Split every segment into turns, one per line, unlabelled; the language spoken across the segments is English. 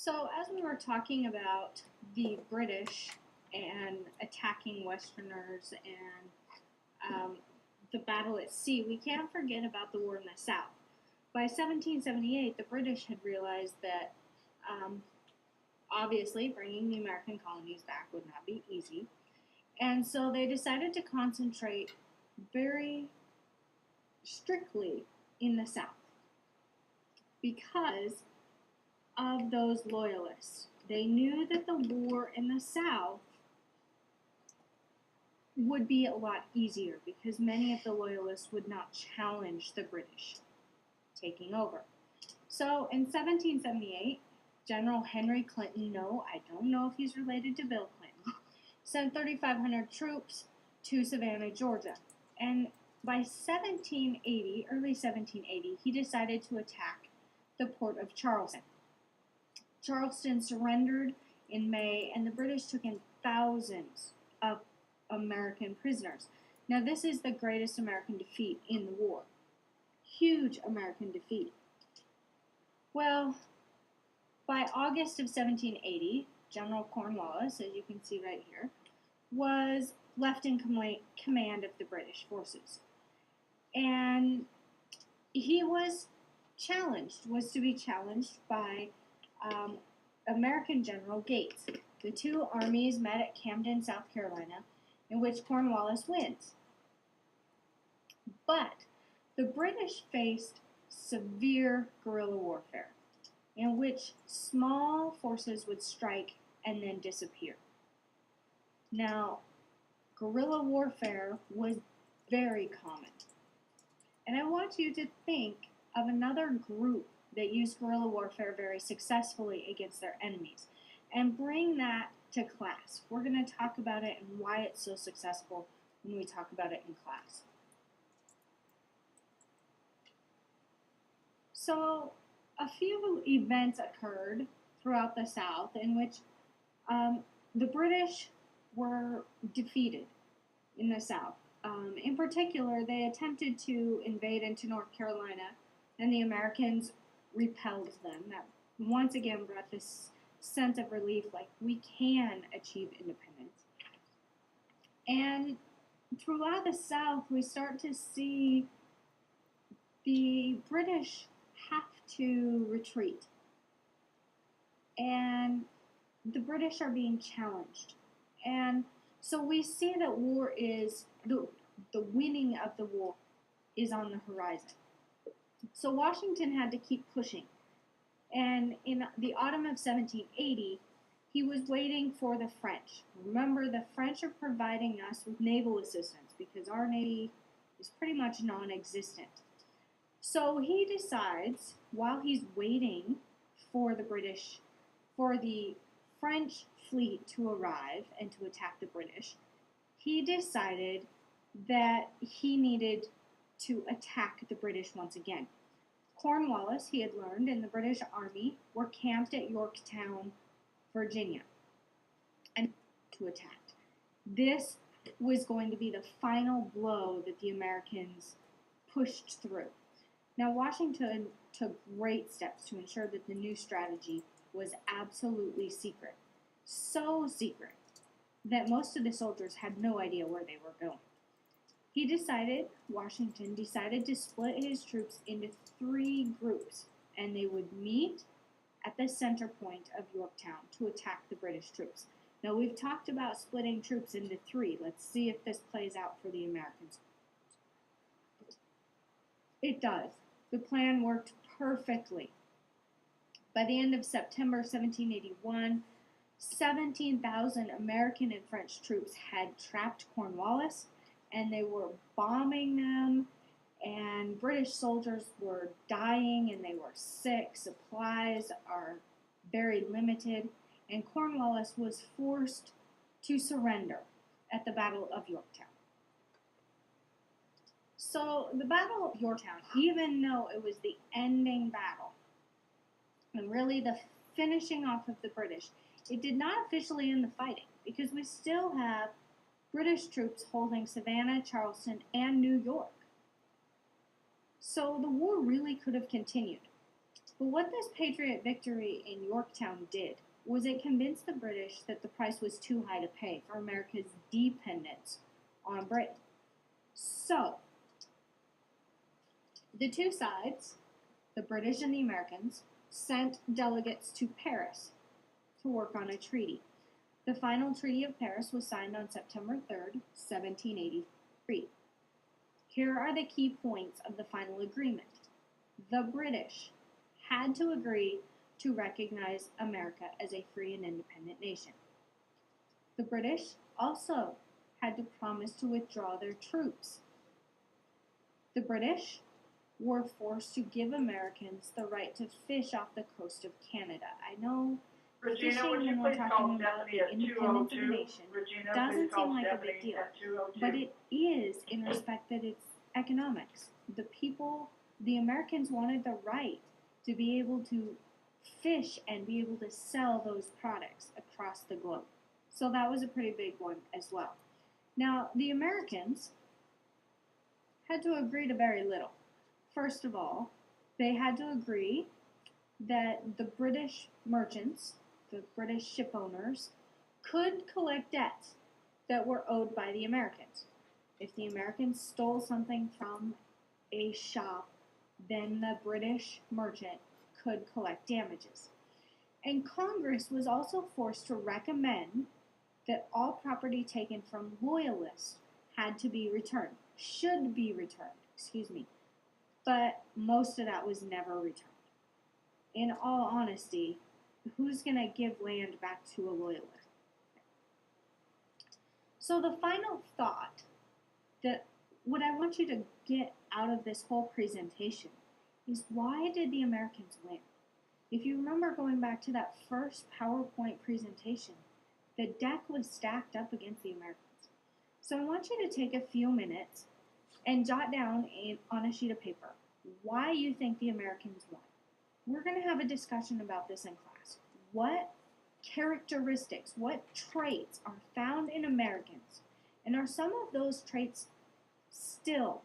So, as we were talking about the British and attacking Westerners and the battle at sea, we can't forget about the war in the South. By 1778, the British had realized that obviously bringing the American colonies back would not be easy, and so they decided to concentrate very strictly in the South because of those loyalists. They knew that the war in the South would be a lot easier because many of the loyalists would not challenge the British taking over. So in 1778, General Henry Clinton, no, I don't know if he's related to Bill Clinton, sent 3,500 troops to Savannah, Georgia. And by 1780, early 1780, he decided to attack the port of Charleston. Charleston surrendered in May, and the British took in thousands of American prisoners. Now, this is the greatest American defeat in the war. Huge American defeat. Well, by August of 1780, General Cornwallis, as you can see right here, was left in command of the British forces. And he was to be challenged by American General Gates. The two armies met at Camden, South Carolina, in which Cornwallis wins. But the British faced severe guerrilla warfare, in which small forces would strike and then disappear. Now, guerrilla warfare was very common. And I want you to think of another group that used guerrilla warfare very successfully against their enemies and bring that to class. We're going to talk about it and why it's so successful when we talk about it in class. So, a few events occurred throughout the South in which the British were defeated in the South. In particular, they attempted to invade into North Carolina, and the Americans repelled them. That once again brought this sense of relief, like we can achieve independence. And throughout the South, we start to see the British have to retreat. And the British are being challenged. And so we see that war is, the winning of the war is on the horizon. So Washington had to keep pushing. And in the autumn of 1780, he was waiting for the French. Remember, the French are providing us with naval assistance because our navy is pretty much non-existent. So he decides, while he's waiting for the French fleet to arrive and to attack the British, he decided that he needed to attack the British once again. Cornwallis, he had learned, and the British Army were camped at Yorktown, Virginia, and to attack. This was going to be the final blow that the Americans pushed through. Now, Washington took great steps to ensure that the new strategy was absolutely secret. So secret that most of the soldiers had no idea where they were going. Washington decided to split his troops into 3 groups, and they would meet at the center point of Yorktown to attack the British troops. Now, we've talked about splitting troops into 3. Let's see if this plays out for the Americans. It does. The plan worked perfectly. By the end of September 1781, 17,000 American and French troops had trapped Cornwallis, and they were bombing them, and British soldiers were dying and they were sick. Supplies are very limited, and Cornwallis was forced to surrender at the Battle of Yorktown. So the Battle of Yorktown, even though it was the ending battle, and really the finishing off of the British, it did not officially end the fighting because we still have British troops holding Savannah, Charleston, and New York. So the war really could have continued. But what this Patriot victory in Yorktown did was it convinced the British that the price was too high to pay for America's dependence on Britain. So, the two sides, the British and the Americans, sent delegates to Paris to work on a treaty. The final Treaty of Paris was signed on September 3rd, 1783. Here are the key points of the final agreement. The British had to agree to recognize America as a free and independent nation. The British also had to promise to withdraw their troops. The British were forced to give Americans the right to fish off the coast of Canada. I know fishing, when we're talking about the independence of the nation, doesn't seem like a big deal, but it is in respect that it's economics. The people, the Americans wanted the right to be able to fish and be able to sell those products across the globe. So that was a pretty big one as well. Now, the Americans had to agree to very little. First of all, they had to agree that the British merchants, the British ship owners, could collect debts that were owed by the Americans. If the Americans stole something from a shop, then the British merchant could collect damages. And Congress was also forced to recommend that all property taken from loyalists had to be returned, should be returned, but most of that was never returned. In all honesty, who's going to give land back to a loyalist? So the final thought that what I want you to get out of this whole presentation is, why did the Americans win? If you remember going back to that first PowerPoint presentation, the deck was stacked up against the Americans. So I want you to take a few minutes and jot down on a sheet of paper why you think the Americans won. We're going to have a discussion about this in class. What characteristics, what traits are found in Americans, and are some of those traits still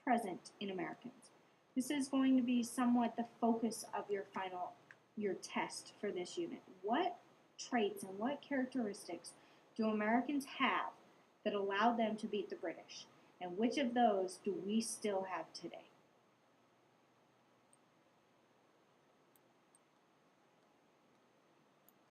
present in Americans? This is going to be somewhat the focus of your test for this unit. What traits and what characteristics do Americans have that allowed them to beat the British? And which of those do we still have today?